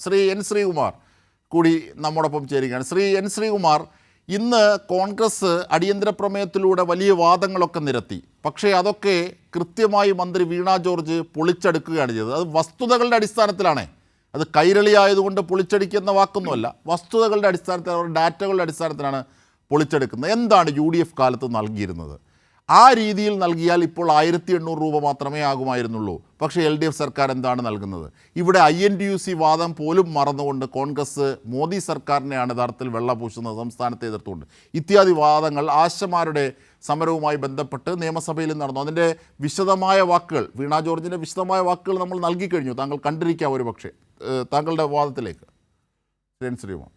Shri N Sreekumar കൂടി നമ്മോടൊപ്പം ചേരുകയാണ്. ശ്രീ എൻ ശ്രീകുമാർ, ഇന്ന് കോൺഗ്രസ് അടിയന്തര പ്രമേയത്തിലൂടെ വലിയ വാദങ്ങളൊക്കെ നിരത്തി. പക്ഷേ അതൊക്കെ കൃത്യമായി മന്ത്രി വീണ ജോർജ് പൊളിച്ചെടുക്കുകയാണ് ചെയ്തത്. അത് വസ്തുതകളുടെ അടിസ്ഥാനത്തിലാണ്. അത് കൈരളി ആയതുകൊണ്ട് പൊളിച്ചടിക്കുന്ന വാക്കൊന്നുമല്ല, വസ്തുതകളുടെ അടിസ്ഥാനത്തിൽ, അവരുടെ ഡാറ്റകളുടെ അടിസ്ഥാനത്തിലാണ് പൊളിച്ചെടുക്കുന്നത്. എന്താണ് UDF കാലത്ത് നൽകിയിരുന്നത്? ആ രീതിയിൽ നൽകിയാൽ ഇപ്പോൾ 1800 രൂപ മാത്രമേ ആകുമായിരുന്നുള്ളൂ. പക്ഷേ LDF സർക്കാർ എന്താണ് നൽകുന്നത്? ഇവിടെ INTUC വാദം പോലും മറന്നുകൊണ്ട് കോൺഗ്രസ് മോദി സർക്കാരിനെയാണ് യഥാർത്ഥത്തിൽ വെള്ളപൂശുന്നത്, സംസ്ഥാനത്തെ എതിർത്തുകൊണ്ട്. ഇത്യാദി വാദങ്ങൾ ആശമാരുടെ സമരവുമായി ബന്ധപ്പെട്ട് നിയമസഭയിൽ നടന്നു. അതിൻ്റെ വിശദമായ വാക്കുകൾ, വീണ ജോർജിൻ്റെ വിശദമായ വാക്കുകൾ നമ്മൾ നൽകിക്കഴിഞ്ഞു. താങ്കൾ കണ്ടിരിക്കാം ഒരു പക്ഷേ. താങ്കളുടെ വാദത്തിലേക്ക് ശ്രീകുമാർ.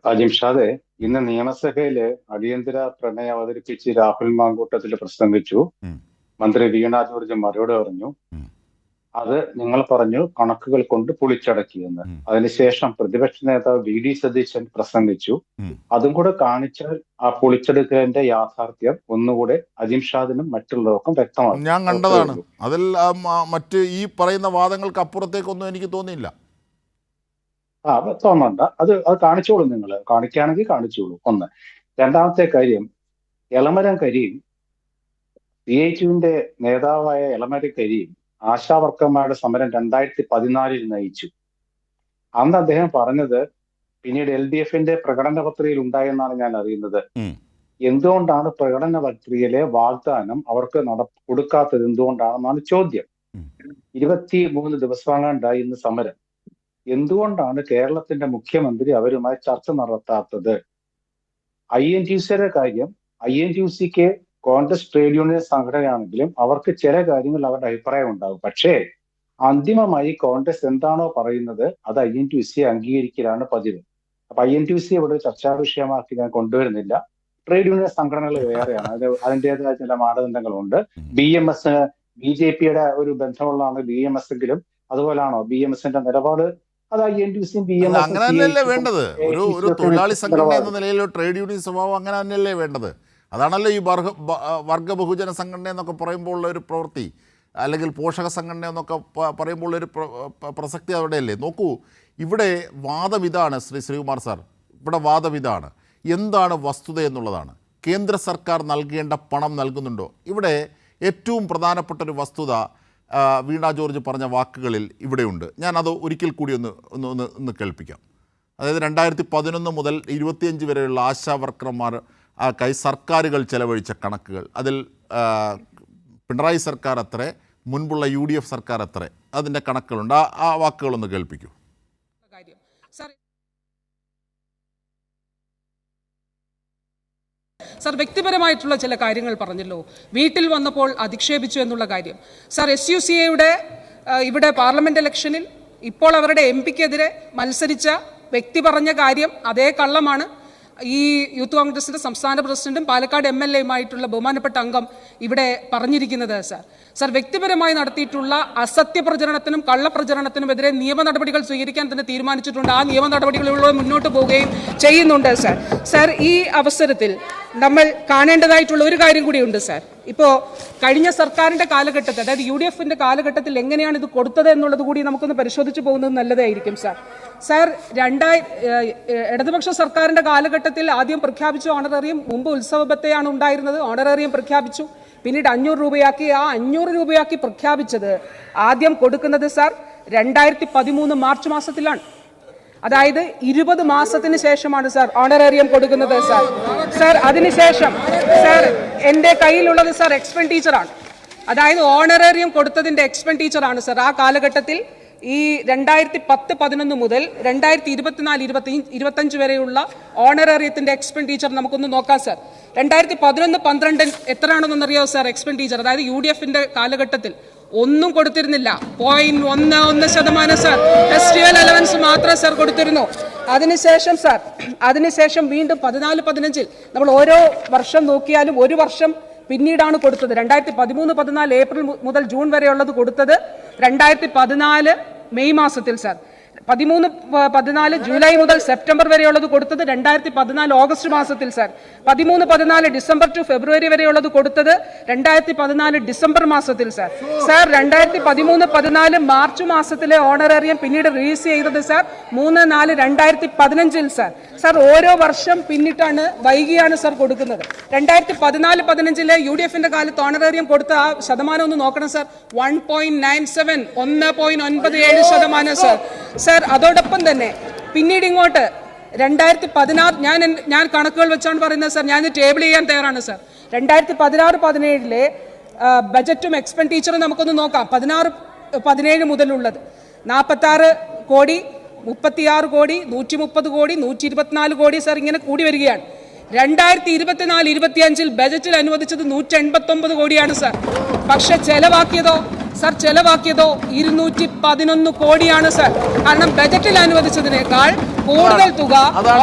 അജിംഷാദെ, ഇന്ന് നിയമസഭയില് അടിയന്തര പ്രമേയം അവതരിപ്പിച്ച് രാഹുൽ മാങ്കൂട്ടത്തിൽ പ്രസംഗിച്ചു. മന്ത്രി വീണ ജോർജ് മറുപടി പറഞ്ഞു. അത് നിങ്ങൾ പറഞ്ഞു കണക്കുകൾ കൊണ്ട് പൊളിച്ചടക്കിയെന്ന്. അതിനുശേഷം പ്രതിപക്ഷ നേതാവ് VD സതീശൻ പ്രസംഗിച്ചു. അതും കൂടെ കാണിച്ചാൽ ആ പൊളിച്ചെടുക്കലിന്റെ യാഥാർത്ഥ്യം ഒന്നുകൂടെ അജിംഷാദിനും മറ്റുള്ളവർക്കും വ്യക്തമാകും. ഞാൻ കണ്ടതാണ്. അതിൽ മറ്റ് ഈ പറയുന്ന വാദങ്ങൾക്ക് അപ്പുറത്തേക്കൊന്നും എനിക്ക് തോന്നിയില്ല. തോന്നണ്ട. അത് കാണിച്ചോളൂ. നിങ്ങൾ കാണിക്കുകയാണെങ്കിൽ കാണിച്ചോളൂ. ഒന്ന്. രണ്ടാമത്തെ കാര്യം, എളമരം കരീം, CITUവിന്റെ നേതാവായ എളമരം കരീം ആശാവർക്കർമാരുടെ സമരം 2014 നയിച്ചു. അന്ന് അദ്ദേഹം പറഞ്ഞത്, പിന്നീട് LDFന്റെ പ്രകടന പത്രികയിൽ ഉണ്ടായെന്നാണ് ഞാൻ അറിയുന്നത്. എന്തുകൊണ്ടാണ് പ്രകടന പത്രികയിലെ വാഗ്ദാനം അവർക്ക് കൊടുക്കാത്തത് എന്തുകൊണ്ടാണെന്നാണ് ചോദ്യം. 23 ദിവസമാണ്ടായി ഇന്ന് സമരം. എന്തുകൊണ്ടാണ് കേരളത്തിന്റെ മുഖ്യമന്ത്രി അവരുമായി ചർച്ച നടത്താത്തത്? INTUCയുടെ കാര്യം, INTUCക്ക് കോൺഗ്രസ് ട്രേഡ് യൂണിയൻ സംഘടനയാണെങ്കിലും അവർക്ക് ചില കാര്യങ്ങൾ അവരുടെ അഭിപ്രായം ഉണ്ടാകും. പക്ഷേ അന്തിമമായി കോൺഗ്രസ് എന്താണോ പറയുന്നത് അത് INTUC അംഗീകരിക്കലാണ് പതിവ്. അപ്പൊ INTUC ഇവിടെ ചർച്ചാ വിഷയമാക്കി ഞാൻ കൊണ്ടുവരുന്നില്ല. ട്രേഡ് യൂണിയൻ സംഘടനകൾ വേറെയാണ്, അതിൻ്റെതായ ചില മാനദണ്ഡങ്ങളുണ്ട്. BMS BJPയുടെ ഒരു ബന്ധമുള്ളതാണ് BMS എങ്കിലും അതുപോലാണോ BMSന്റെ നിലപാട്? അത് INTUCയും BMS അങ്ങനെ തന്നെയല്ലേ വേണ്ടത്. ഒരു തൊഴിലാളി സംഘടന എന്ന നിലയിൽ ട്രേഡ് യൂണിയൻ സ്വഭാവം അങ്ങനെ തന്നെയല്ലേ വേണ്ടത്. അതാണല്ലോ ഈ വർഗ ബഹുജന സംഘടന എന്നൊക്കെ പറയുമ്പോൾ ഉള്ള ഒരു പ്രവൃത്തി, അല്ലെങ്കിൽ പോഷക സംഘടന എന്നൊക്കെ പറയുമ്പോൾ ഉള്ളൊരു പ്രസക്തി അവിടെയല്ലേ. നോക്കൂ, ഇവിടെ വാദം ഇതാണ് ശ്രീകുമാർ സാർ, ഇവിടെ വാദം ഇതാണ്. എന്താണ് വസ്തുത എന്നുള്ളതാണ്. കേന്ദ്ര സർക്കാർ നൽകേണ്ട പണം നൽകുന്നുണ്ടോ? ഇവിടെ ഏറ്റവും പ്രധാനപ്പെട്ടൊരു വസ്തുത വീണ ജോർജ് പറഞ്ഞ വാക്കുകളിൽ ഇവിടെയുണ്ട്. ഞാനത് ഒരിക്കൽ കൂടി ഒന്ന് കേൾപ്പിക്കാം. അതായത് 2011 മുതൽ 25 വരെയുള്ള ആശാ വർക്കർമാർ സർക്കാരുകൾ ചെലവഴിച്ച കണക്കുകൾ, അതിൽ പിണറായി സർക്കാർ എത്ര, മുൻപുള്ള UDF സർക്കാർ എത്ര, അതിൻ്റെ കണക്കുകളുണ്ട്. ആ വാക്കുകളൊന്ന് കേൾപ്പിക്കൂ. സർ, വ്യക്തിപരമായിട്ടുള്ള ചില കാര്യങ്ങൾ പറഞ്ഞല്ലോ. വീട്ടിൽ വന്നപ്പോൾ അധിക്ഷേപിച്ചു എന്നുള്ള കാര്യം. സർ, SUCAയുടെ ഇവിടെ പാർലമെന്റ് ഇലക്ഷനിൽ ഇപ്പോൾ അവരുടെ MPക്കെതിരെ മത്സരിച്ച വ്യക്തി പറഞ്ഞ കാര്യം അതേ കള്ളമാണ് ഈ യൂത്ത് കോൺഗ്രസിന്റെ സംസ്ഥാന പ്രസിഡന്റും പാലക്കാട് MLAയുമായിട്ടുള്ള ബഹുമാനപ്പെട്ട അംഗം ഇവിടെ പറഞ്ഞിരിക്കുന്നത്. സർ, വ്യക്തിപരമായി നടത്തിയിട്ടുള്ള അസത്യ പ്രചരണത്തിനും കള്ളപ്രചരണത്തിനുമെതിരെ നിയമ നടപടികൾ സ്വീകരിക്കാൻ തന്നെ തീരുമാനിച്ചിട്ടുണ്ട്. ആ നിയമ നടപടികളിലൂടെ മുന്നോട്ട് പോവുകയും ചെയ്യുന്നുണ്ട്. സർ, ഈ അവസരത്തിൽ നമ്മൾ കാണേണ്ടതായിട്ടുള്ള ഒരു കാര്യം കൂടിയുണ്ട്. ഇപ്പോൾ കഴിഞ്ഞ സർക്കാരിന്റെ കാലഘട്ടത്തിൽ, അതായത് UDFന്റെ കാലഘട്ടത്തിൽ എങ്ങനെയാണ് ഇത് കൊടുത്തത് എന്നുള്ളത് കൂടി നമുക്കൊന്ന് പരിശോധിച്ചു പോകുന്നത് നല്ലതായിരിക്കും. സർ, ഇടതുപക്ഷ സർക്കാരിന്റെ കാലഘട്ടത്തിൽ ആദ്യം പ്രഖ്യാപിച്ച ഓണറേറിയം, മുമ്പ് ഉത്സവബത്തയാണ് ഉണ്ടായിരുന്നത്, ഓണറേറിയം പ്രഖ്യാപിച്ചു. പിന്നീട് 500 രൂപയാക്കി. ആ 500 രൂപയാക്കി പ്രഖ്യാപിച്ചത് ആദ്യം കൊടുക്കുന്നത് സർ 2013 മാർച്ച് മാസത്തിലാണ്. അതായത് 20 മാസത്തിന് ശേഷമാണ് സർ ഓണറേറിയം കൊടുക്കുന്നത്. സർ അതിനുശേഷം സർ എൻ്റെ കയ്യിലുള്ളത് സർ എക്സ്പെൻഡിച്ചറാണ്. അതായത് ഓണറേറിയം കൊടുത്തതിൻ്റെ എക്സ്പെൻഡിച്ചറാണ് സർ ആ കാലഘട്ടത്തിൽ. ഈ 2010-11 മുതൽ 2024-25 വരെയുള്ള ഓണറേറിയത്തിന്റെ എക്സ്പെൻഡിച്ചർ നമുക്കൊന്ന് നോക്കാം സർ. 2011-12 എത്രയാണെന്നറിയോ sir expenditure? അതായത് UDFന്റെ കാലഘട്ടത്തിൽ ഒന്നും കൊടുത്തിരുന്നില്ല. 0.11% സർ ഫെസ്റ്റിവൽ അലവൻസ് മാത്രം സർ കൊടുത്തിരുന്നു. അതിനുശേഷം വീണ്ടും 14-15 നമ്മൾ ഓരോ വർഷം നോക്കിയാലും ഒരു വർഷം പിന്നീടാണ് കൊടുത്തത്. 2013-14 ഏപ്രിൽ മുതൽ ജൂൺ വരെയുള്ളത് കൊടുത്തത് 2014 മെയ് മാസത്തിൽ സർ. 13-14 ജൂലൈ മുതൽ സെപ്റ്റംബർ വരെയുള്ളത് കൊടുത്തത് 2014 ഓഗസ്റ്റ് മാസത്തിൽ സാർ. 13-14 ഡിസംബർ ടു ഫെബ്രുവരി വരെയുള്ളത് കൊടുത്തത് 2014 ഡിസംബർ മാസത്തിൽ സാർ. സാർ 2013-14 മാർച്ച് മാസത്തിലെ ഓണറേറിയം പിന്നീട് റിലീസ് ചെയ്തത് സാർ 3-4-2015 സാർ. സാർ ഓരോ വർഷം പിന്നിട്ടാണ് വൈകിയാണ് സാർ കൊടുക്കുന്നത്. 2014-15 UDFന്റെ കാലത്ത് ഓണറേറിയം കൊടുത്ത ആ ശതമാനം ഒന്ന് നോക്കണം സാർ. 1.97 1.97% സാർ. സാർ അതോടൊപ്പം തന്നെ പിന്നീട് ഇങ്ങോട്ട് 2016 ഞാൻ കണക്കുകൾ വെച്ചാണ് പറയുന്നത് സാർ. ഞാൻ ടേബിൾ ചെയ്യാൻ തയ്യാറാണ് സാർ. 2016-17 ബജറ്റും എക്സ്പെൻഡിച്ചറും നമുക്കൊന്ന് നോക്കാം. 16-17 മുതലുള്ളത് 46 കോടി, 36 കോടി, 130 കോടി, 124 കോടി സാർ ഇങ്ങനെ കൂടി വരികയാണ്. 2024-25 ബജറ്റിൽ അനുവദിച്ചത് 189 കോടിയാണ് സാർ. പക്ഷെ ചെലവാക്കിയതോ സാർ 211 കോടിയാണ് സാർ. കാരണം ബജറ്റിൽ അനുവദിച്ചതിനേക്കാൾ കൂടുതൽ തുക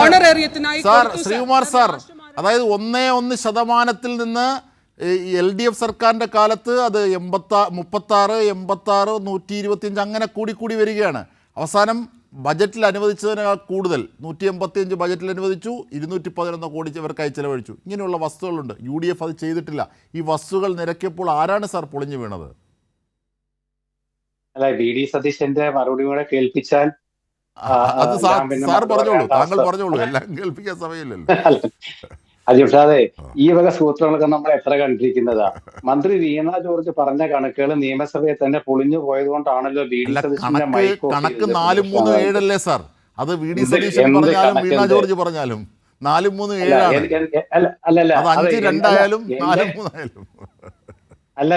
ഓണറേറിയത്തിനായി ശ്രീകുമാർ സാർ, അതായത് 1.1% നിന്ന് LDF സർക്കാരിൻ്റെ കാലത്ത് അത് 36, 125 അങ്ങനെ കൂടി വരികയാണ്. അവസാനം ബജറ്റിൽ അനുവദിച്ചതിനേക്കാൾ കൂടുതൽ 185 ബജറ്റിൽ അനുവദിച്ചു, 211 കോടി ഇവർക്കായി ചിലവഴിച്ചു. ഇങ്ങനെയുള്ള വസ്തുക്കളുണ്ട്. UDF അത് ചെയ്തിട്ടില്ല. ഈ വസ്തുക്കൾ നിരക്കിയപ്പോൾ ആരാണ് സാർ പൊളിഞ്ഞു വീണത്? അല്ല, VD സതീശന്റെ മറുപടി കൂടെ കേൾപ്പിച്ചാൽ അത് സാർ പറഞ്ഞോളൂ, താങ്കൾ പറഞ്ഞോളൂ, എല്ലാം കേൾപ്പിക്കാൻ സമയമില്ലല്ലോ. അജിഷാദെ, ഈ വക സൂത്രങ്ങളൊക്കെ നമ്മൾ എത്ര കണ്ടിരിക്കുന്നതാ. മന്ത്രി വീണ ജോർജ് പറഞ്ഞ കണക്കുകൾ നിയമസഭയിൽ തന്നെ പൊളിഞ്ഞു പോയത് കൊണ്ടാണല്ലോ VD സതീശന്റെ കണക്ക് 4-3-7 അല്ലേ സാർ? അത് VD സതീശൻ പറഞ്ഞാലും വീണ ജോർജ് പറഞ്ഞാലും 4-3-7 അല്ലല്ല, 5-2 ആയാലും 4-3 ആയാലും. അല്ല,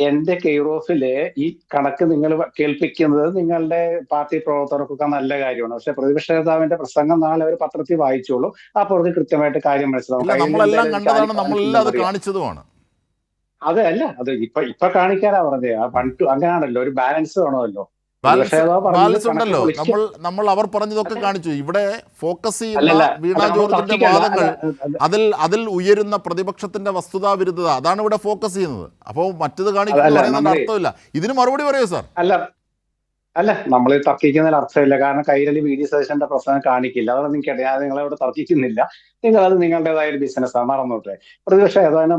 എന്റെ കെയറോഫില് ഈ കണക്ക് നിങ്ങൾ കേൾപ്പിക്കുന്നത് നിങ്ങളുടെ പാർട്ടി പ്രവർത്തകർക്കൊക്കെ നല്ല കാര്യമാണ്. പക്ഷെ പ്രതിപക്ഷ നേതാവിന്റെ പ്രസംഗം നാളെ അവർ പത്രത്തിൽ വായിച്ചോളൂ. അപ്പോൾ അവർക്ക് കൃത്യമായിട്ട് കാര്യം മനസ്സിലാവും. നമ്മളെല്ലാം കണ്ടതാണ്, നമ്മളെല്ലാം അത് കാണിച്ചതുമാണ്. അതെ, അല്ല, അത് ഇപ്പൊ കാണിക്കാനാ പറഞ്ഞത്. അങ്ങനെയാണല്ലോ, ഒരു ബാലൻസ് വേണമല്ലോ. ബാലൻസ് ഉണ്ടല്ലോ. നമ്മൾ അവർ പറഞ്ഞതൊക്കെ കാണിച്ചു. ഇവിടെ ഫോക്കസ് ചെയ്യുന്ന വീണ ജോർജിന്റെ വാദങ്ങൾ, അതിൽ ഉയരുന്ന പ്രതിപക്ഷത്തിന്റെ വസ്തുതാവിരുദ്ധത, അതാണ് ഇവിടെ ഫോക്കസ് ചെയ്യുന്നത്. അപ്പോൾ മറ്റത് കാണിക്കുന്ന അർത്ഥമില്ല. ഇതിന് മറുപടി പറയൂ സാർ. അല്ല, നമ്മൾ തർക്കിക്കുന്നതിൽ അർത്ഥമില്ല. കാരണം കൈരളി VD സതീശന്റെ പ്രശ്നം കാണിക്കില്ല. അതാണ് നിൽക്കട്ടെ, ഞാൻ നിങ്ങളോട് തർക്കിക്കുന്നില്ല. നിങ്ങളത് നിങ്ങളുടേതായ ഒരു ബിസിനസ്സാണ്, മറന്നോട്ടെ. പ്രതിപക്ഷ നേതാവിനെ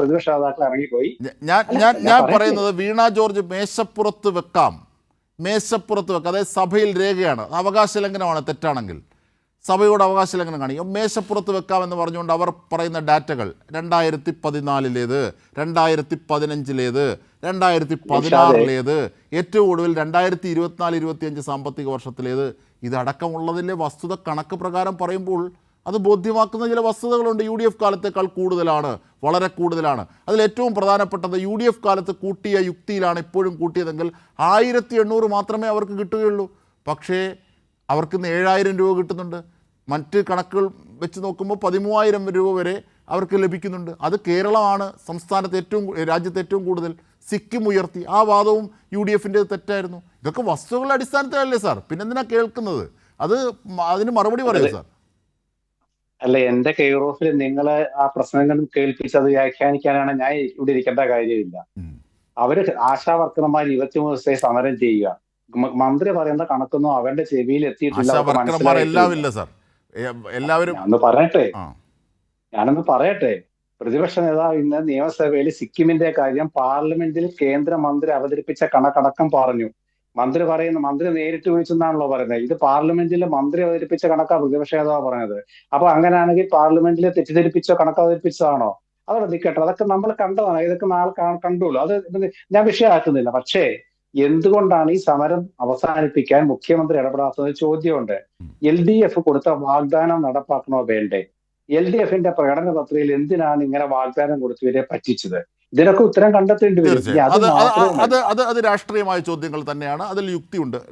പ്രതിപക്ഷ നേതാക്കൾ ഇറങ്ങിപ്പോയി. ഞാൻ പറയുന്നത് വീണ ജോർജ് മേശപ്പുറത്ത് വെക്കാം, അതായത് സഭയിൽ രേഖയാണ്, അവകാശ ലംഘനമാണ് തെറ്റാണെങ്കിൽ. സഭയോട് അവകാശ ലംഘനം കാണിക്കും. മേശപ്പുറത്ത് വെക്കാമെന്ന് പറഞ്ഞുകൊണ്ട് അവർ പറയുന്ന ഡാറ്റകൾ 2014-ലേത്, 2015-ലേത്, 2016-ലേത്, ഏറ്റവും ഒടുവിൽ 2024-25 സാമ്പത്തിക വർഷത്തിലേത്, ഇതടക്കമുള്ളതിൻ്റെ വസ്തുത കണക്ക് പ്രകാരം പറയുമ്പോൾ അത് ബോധ്യമാക്കുന്ന ചില വസ്തുതകളുണ്ട്. UDF കാലത്തേക്കാൾ കൂടുതലാണ്, വളരെ കൂടുതലാണ്. അതിലേറ്റവും പ്രധാനപ്പെട്ടത് UDF കാലത്ത് കൂട്ടിയ യുക്തിയിലാണ് ഇപ്പോഴും കൂട്ടിയതെങ്കിൽ 1800 മാത്രമേ അവർക്ക് കിട്ടുകയുള്ളൂ. പക്ഷേ അവർക്ക് 7000 രൂപ കിട്ടുന്നുണ്ട്. മറ്റ് കണക്കുകൾ വെച്ച് നോക്കുമ്പോൾ 13000 രൂപ വരെ അവർക്ക് ലഭിക്കുന്നുണ്ട്. അത് കേരളമാണ് രാജ്യത്ത് ഏറ്റവും കൂടുതൽ. സിക്കിം ഉയർത്തി. ആ വാദവും UDFൻ്റെ തെറ്റായിരുന്നു. ഇതൊക്കെ വസ്തുക്കളുടെ അടിസ്ഥാനത്തിലല്ലേ സാർ? പിന്നെന്തിനാ കേൾക്കുന്നത്? അതിന് മറുപടി പറയൂ സാർ. അല്ല, എന്റെ കെയറോഫിൽ നിങ്ങളെ ആ പ്രശ്നങ്ങൾ കേൾപ്പിച്ചത് വ്യാഖ്യാനിക്കാനാണ് ഞാൻ ഇവിടെ ഇരിക്കേണ്ട കാര്യമില്ല. അവര് ആശാ വർക്കർമാർ 23 ദിവസത്തെ സമരം ചെയ്യുക. മന്ത്രി പറയുന്ന കണക്കൊന്നും അവരുടെ ചെവിയിൽ എത്തിയിട്ടില്ല. ഞാനൊന്ന് പറയട്ടെ. പ്രതിപക്ഷ നേതാവ് ഇന്ന് നിയമസഭയിൽ സിക്കിമിന്റെ കാര്യം പാർലമെന്റിൽ കേന്ദ്രമന്ത്രി അവതരിപ്പിച്ച കണക്കടക്കം പറഞ്ഞു. മന്ത്രി നേരിട്ട് വിളിച്ചെന്നാണല്ലോ പറയുന്നത്. ഇത് പാർലമെന്റിൽ മന്ത്രി അവതരിപ്പിച്ച കണക്കാണ് പ്രതിപക്ഷ നേതാവ് പറഞ്ഞത്. അപ്പൊ അങ്ങനെയാണെങ്കിൽ പാർലമെന്റിൽ തെറ്റിദ്ധരിപ്പിച്ചോ കണക്ക് അവതരിപ്പിച്ചതാണോ? അതോടെ നിൽക്കട്ടെ, അതൊക്കെ നമ്മൾ കണ്ടതാണ്. ഇതൊക്കെ നാളെ കണ്ടുള്ളൂ. അത് ഞാൻ വിഷയമാക്കുന്നില്ല. പക്ഷേ എന്തുകൊണ്ടാണ് ഈ സമരം അവസാനിപ്പിക്കാൻ മുഖ്യമന്ത്രി ഇടപെടാത്തത് ചോദ്യമുണ്ട്. LDF കൊടുത്ത വാഗ്ദാനം നടപ്പാക്കണോ വേണ്ടേ? LDFന്റെ പ്രകടന പത്രികയിൽ എന്തിനാണ് ഇങ്ങനെ വാഗ്ദാനം കൊടുത്ത് ഇവരെ പറ്റിച്ചത്? ഇതിനൊക്കെ ഉത്തരം കണ്ടെത്തേണ്ടി വരും. അത് രാഷ്ട്രീയമായ ചോദ്യങ്ങൾ തന്നെയാണ്. അതിൽ യുക്തിയുണ്ട്.